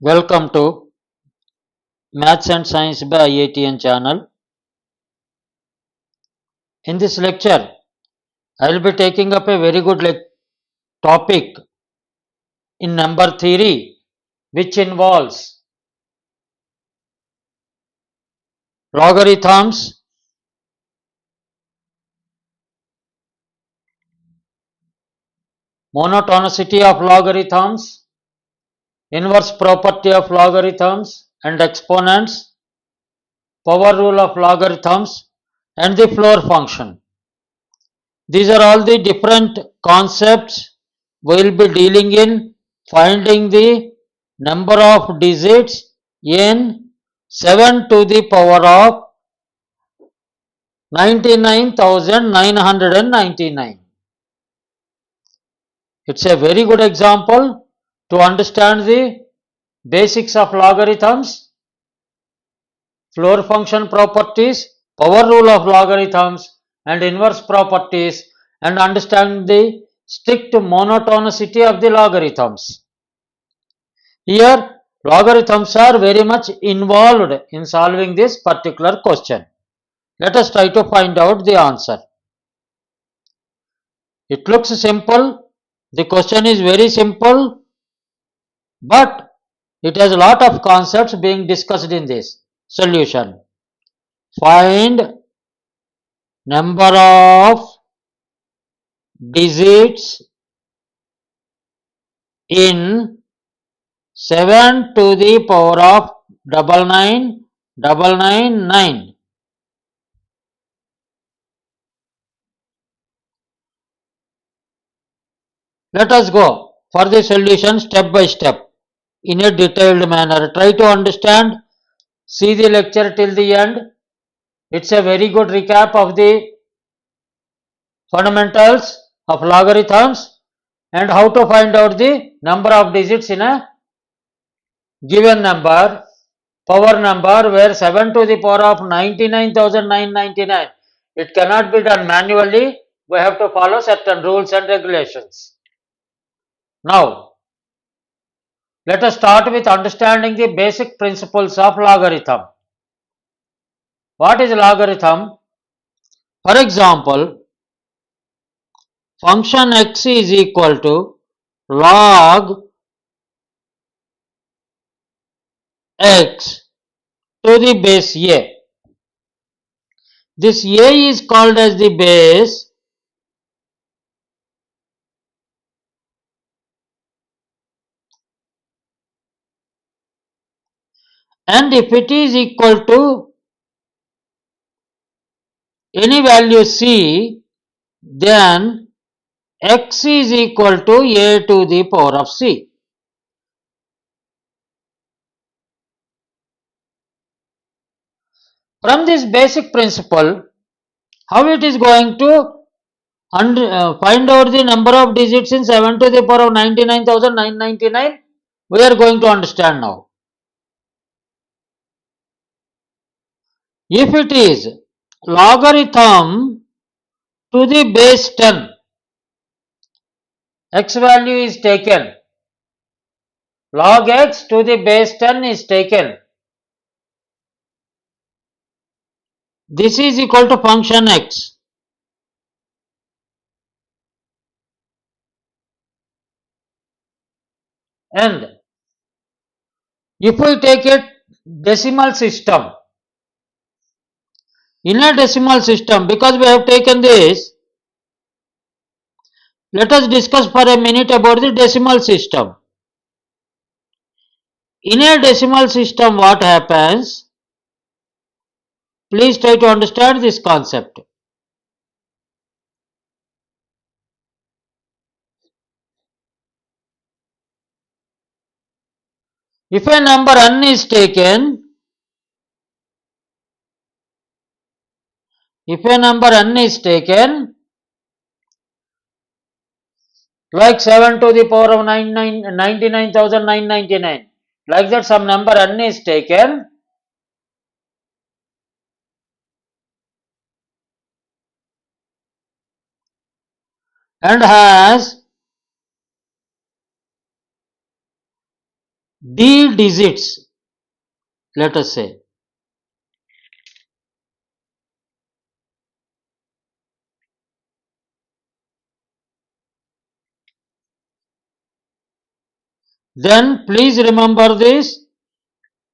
Welcome to Maths and Science by IITian channel. In this lecture, I will be taking up a very good topic in number theory, which involves logarithms, monotonicity of logarithms, inverse property of logarithms and exponents, power rule of logarithms, and the floor function. These are all the different concepts we will be dealing in finding the number of digits in 7 to the power of 99,999. It's a very good example to understand the basics of logarithms, floor function properties, power rule of logarithms, and inverse properties, and understand the strict monotonicity of the logarithms. Here, logarithms are very much involved in solving this particular question. Let us try to find out the answer. It looks simple. The question is very simple, but it has a lot of concepts being discussed in this solution. Find number of digits in 7 to the power of 99999. Let us go for the solution step by step in a detailed manner. Try to understand, see the lecture till the end. It's a very good recap of the fundamentals of logarithms and how to find out the number of digits in a given number, power number, where 7 to the power of 99,999. It cannot be done manually. We have to follow certain rules and regulations. Now, let us start with understanding the basic principles of logarithm. What is logarithm? For example, function x is equal to log x to the base a. This a is called as the base, and if it is equal to any value c, then x is equal to a to the power of c. From this basic principle, how it is going to find out the number of digits in 7 to the power of 99,999, we are going to understand now. If it is logarithm to the base 10, x value is taken, log x to the base 10 is taken. This is equal to function x. And if we take a decimal system, in a decimal system, because we have taken this, let us discuss for a minute about the decimal system. In a decimal system, what happens? Please try to understand this concept. If a number n is taken, like 7 to the power of 99,999, like that some number n is taken, and has d digits, let us say. Then please remember this,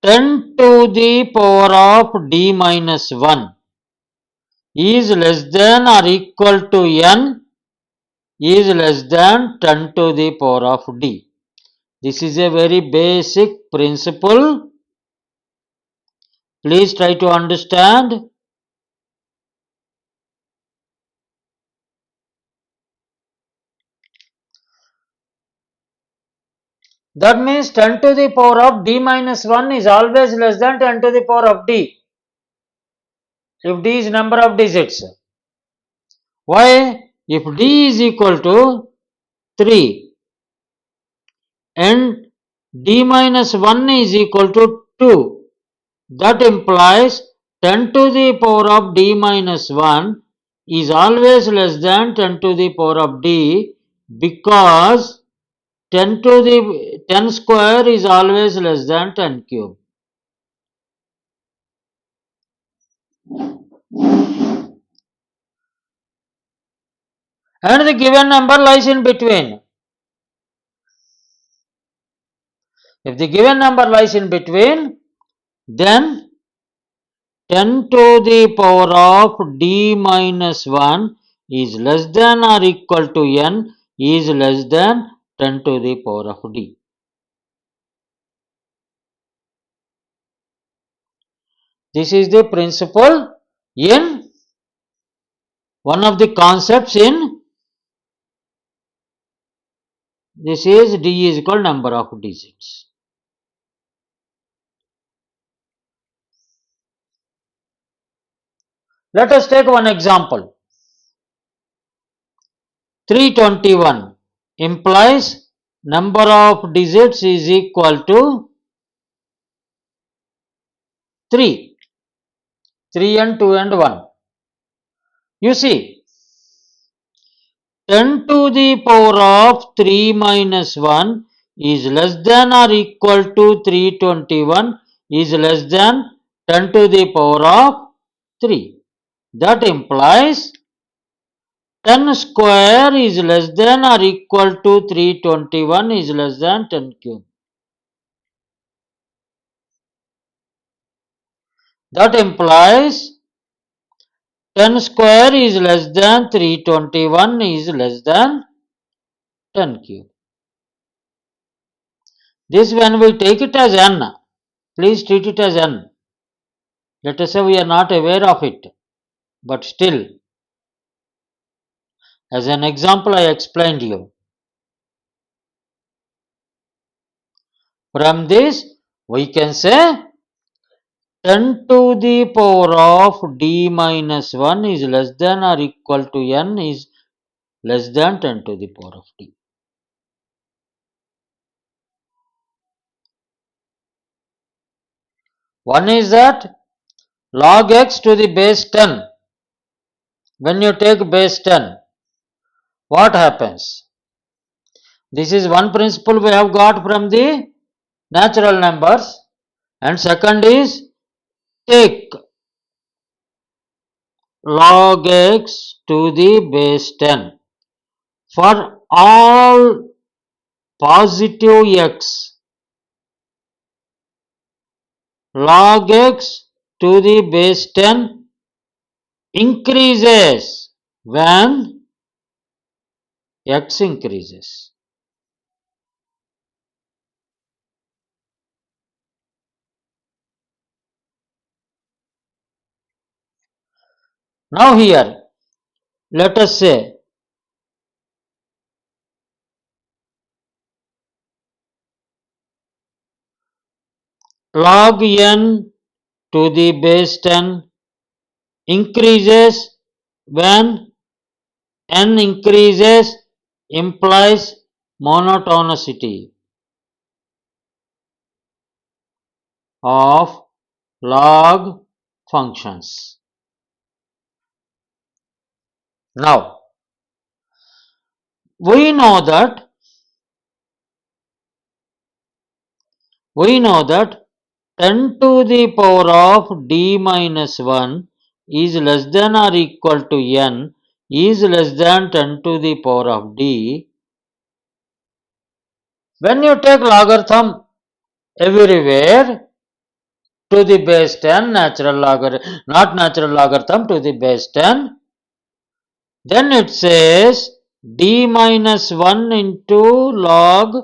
10 to the power of d minus 1 is less than or equal to n is less than 10 to the power of d. This is a very basic principle. Please try to understand. That means 10 to the power of d minus 1 is always less than 10 to the power of d, if d is number of digits. Why? If d is equal to 3 and d minus 1 is equal to 2, that implies 10 to the power of d minus 1 is always less than 10 to the power of d, because 10 to the 10 square is always less than 10 cube. And the given number lies in between. If the given number lies in between, then 10 to the power of d minus 1 is less than or equal to n is less than 10 to the power of d. This is the principle in one of the concepts in this is d is equal number of digits. Let us take one example. 321 implies number of digits is equal to 3. 3 and 2 and 1. You see, 10 to the power of 3 minus 1 is less than or equal to 321 is less than 10 to the power of 3. That implies 10 square is less than or equal to 321 is less than 10 cube. That implies 10 square is less than 321 is less than 10 cube. This when we take it as n, please treat it as n. Let us say we are not aware of it, but still, as an example I explained you. From this we can say 10 to the power of d minus 1 is less than or equal to n is less than 10 to the power of d. One is that log x to the base 10. When you take base 10, what happens? This is one principle we have got from the natural numbers, and second is take log x to the base 10 for all positive x. Log x to the base 10 increases when x increases. Now here, let us say log n to the base 10 increases when n increases implies monotonicity of log functions. Now, we know that We know that 10 to the power of d minus 1 is less than or equal to n is less than 10 to the power of d. When you take logarithm everywhere to the base 10, natural logarithm, not natural logarithm, to the base 10, then it says d minus 1 into log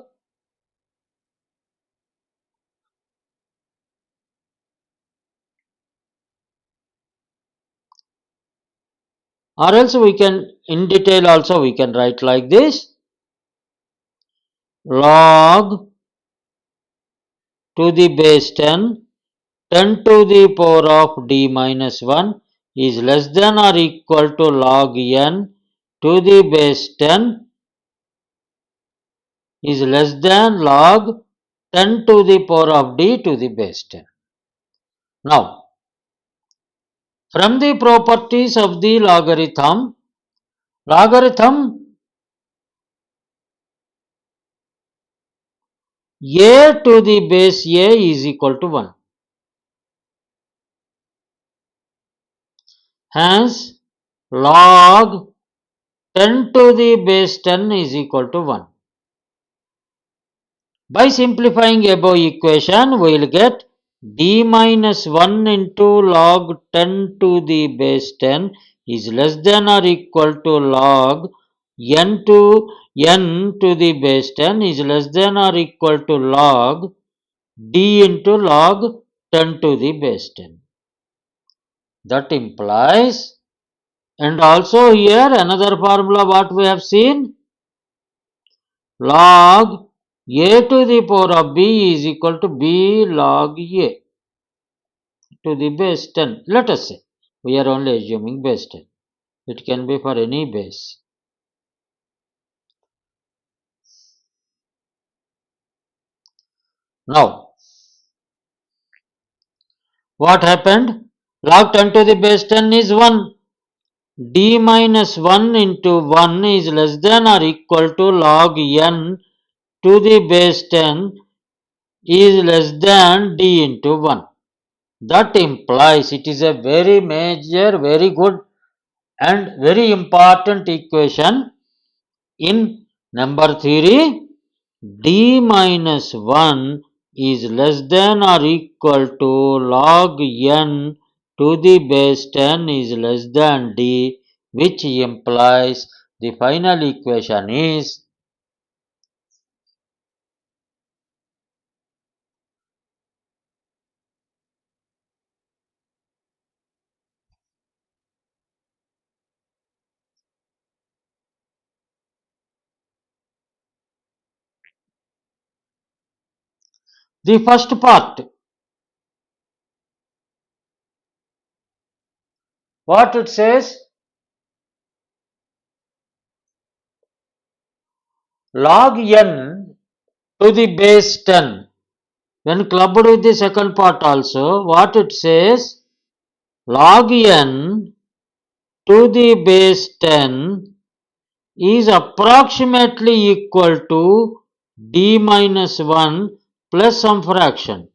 or else we can in detail also we can write like this, log to the base 10, 10 to the power of d minus 1 is less than or equal to log n to the base 10 is less than log 10 to the power of d to the base 10. Now, from the properties of the logarithm a to the base a is equal to 1. Hence, log 10 to the base 10 is equal to 1. By simplifying above equation, we will get d minus 1 into log 10 to the base 10 is less than or equal to log n to the base 10 is less than or equal to log d into log 10 to the base 10. That implies, and also here another formula what we have seen, log a to the power of b is equal to b log a to the base 10. Let us say, we are only assuming base 10. It can be for any base. Now, what happened? Log 10 to the base 10 is 1. D minus 1 into 1 is less than or equal to log n to the base 10 is less than d into 1. That implies it is a very major, very good and very important equation in number theory. D minus 1 is less than or equal to log n to the base 10 is less than d, which implies the final equation is the first part. What it says? Log n to the base 10. When clubbed with the second part also, what it says? Log n to the base 10 is approximately equal to d minus 1 plus some fraction.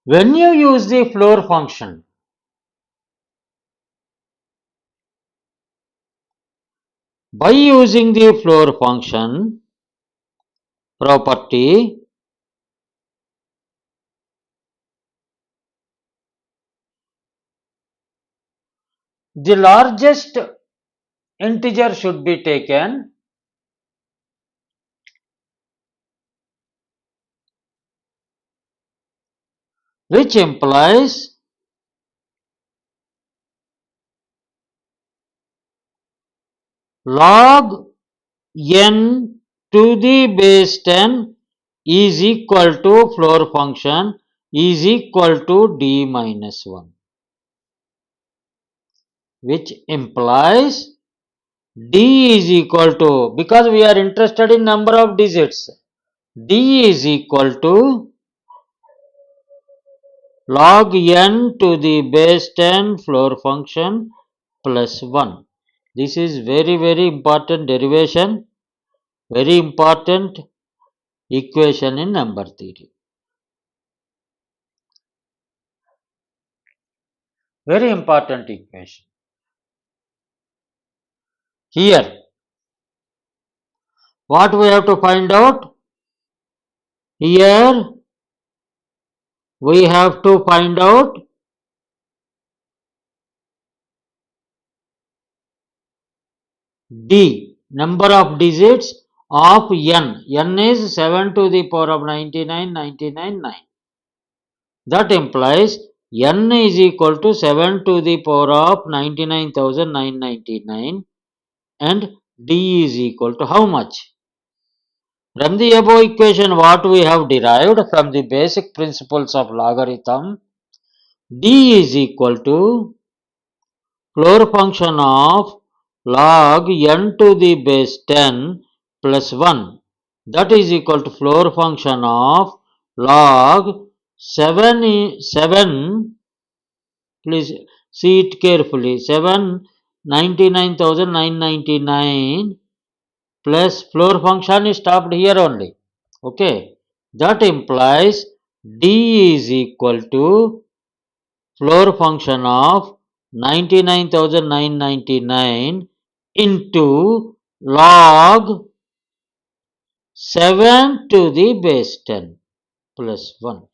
When you use the floor function, by using the floor function property, the largest integer should be taken, which implies log n to the base 10 is equal to floor function is equal to d minus 1, which implies d is equal to, because we are interested in number of digits, d is equal to log n to the base 10 floor function plus 1. This is very, very important derivation, very important equation in number theory. Very important equation. Here, what we have to find out? Here, we have to find out D, number of digits of n. N is 7 to the power of 99, 99, 9. That implies n is equal to 7 to the power of 99,999 and D is equal to how much? From the above equation, what we have derived from the basic principles of logarithm, D is equal to floor function of log n to the base 10 plus 1. That is equal to floor function of log 7, please see it carefully, 799,999 plus floor function is stopped here only. Okay, that implies D is equal to floor function of 99,999 into log 7 to the base 10 plus 1.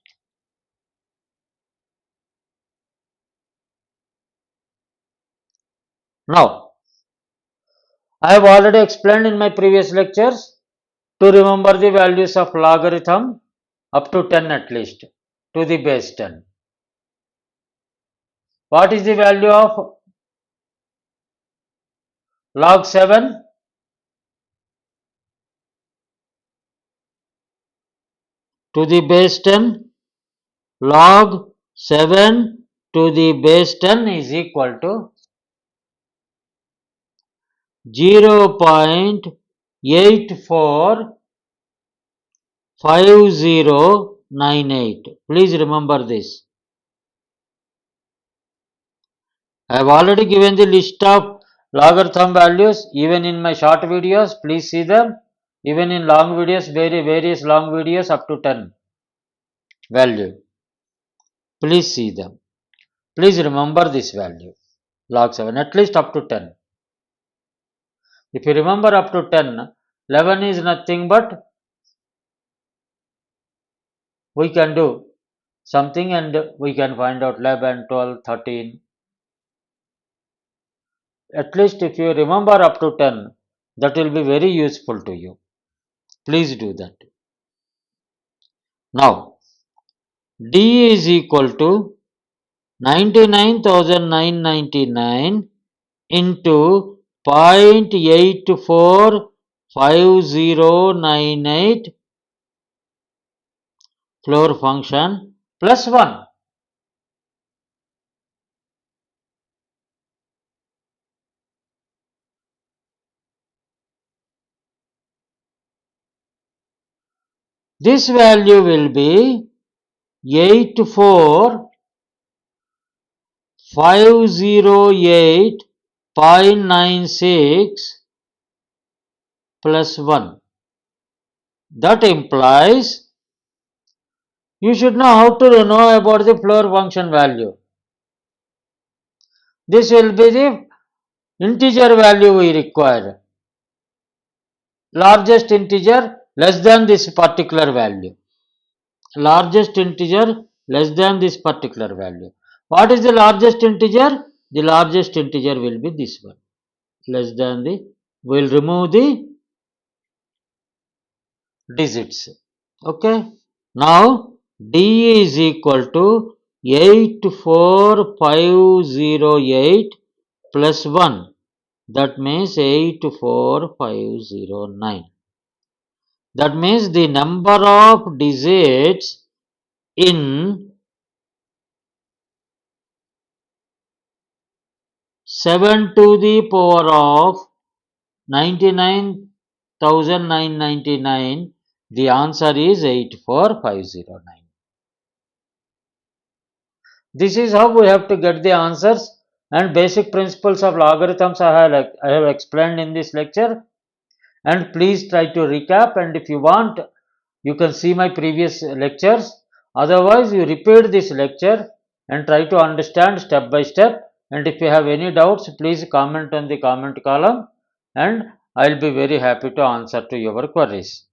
Now, I have already explained in my previous lectures to remember the values of logarithm up to 10 at least to the base 10. What is the value of log 7? To the base 10? Log 7 to the base 10 is equal to 0.845098. Please remember this. I have already given the list of logarithm values even in my short videos. Please see them. Even in long videos, various long videos up to 10 value. Please see them. Please remember this value. Log 7 at least up to 10. If you remember up to 10, 11 is nothing but we can do something and we can find out 11, 12, 13. At least if you remember up to 10, that will be very useful to you. Please do that. Now, D is equal to 99,999 into 0.845098 floor function plus 1. This value will be 84508.96 plus 1. That implies you should know how to know about the floor function value. This will be the integer value we require. Largest integer less than this particular value. Largest integer less than this particular value. What is the largest integer? The largest integer will be this one. Less than the, we will remove the digits. Okay. Now, D is equal to 84508 plus 1. That means 84509. That means the number of digits in 7 to the power of 99,999, the answer is 84509. This is how we have to get the answers, and basic principles of logarithms I have explained in this lecture. And please try to recap, and if you want, you can see my previous lectures. Otherwise, you repeat this lecture and try to understand step by step. And if you have any doubts, please comment on the comment column, and I will be very happy to answer to your queries.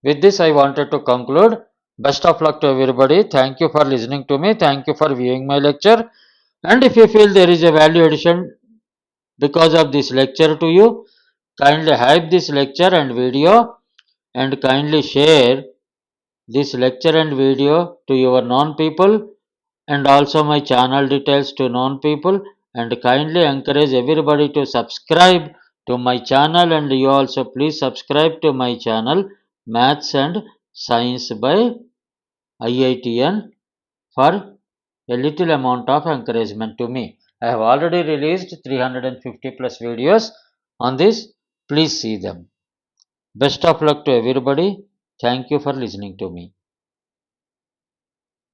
With this, I wanted to conclude. Best of luck to everybody. Thank you for listening to me. Thank you for viewing my lecture. And if you feel there is a value addition because of this lecture to you, kindly hype this lecture and video, and kindly share this lecture and video to your known people, and also my channel details to known people, and kindly encourage everybody to subscribe to my channel, and you also please subscribe to my channel Maths and Science by IITian for a little amount of encouragement to me. I have already released 350 plus videos on this. Please see them. Best of luck to everybody. Thank you for listening to me.